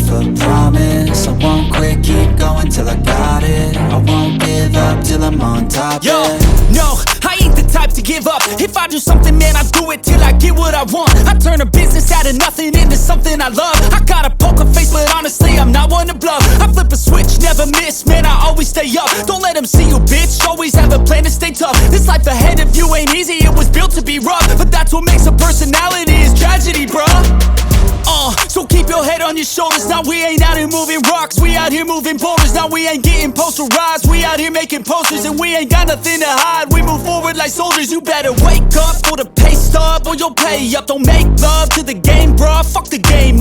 myself a promise. I won't quit, keep going till I got it. I won't give up till I'm on top. Yo, yeah. no, I ain't the type to give up. If I do something, man, I do it till I get what I want. I turn a business out of nothing into something I love. I got a poker face, but honestly, I'm not one to bluff. I flip a switch, never miss, man, I always stay up. Don't let them see you, bitch, always have a plan to stay tough. This life ahead of you ain't easy, it was built to be rough. But that's what makes a personality, is tragedy, bruh. So keep your head on your shoulders. Now we ain't out here moving rocks, we out here moving boulders. Now we ain't getting posterized, we out here making posters. And we ain't got nothing to hide, we move forward like soldiers. You better wake up for the pay stub, or you'll pay up. Don't make love to the game, bruh, fuck the game.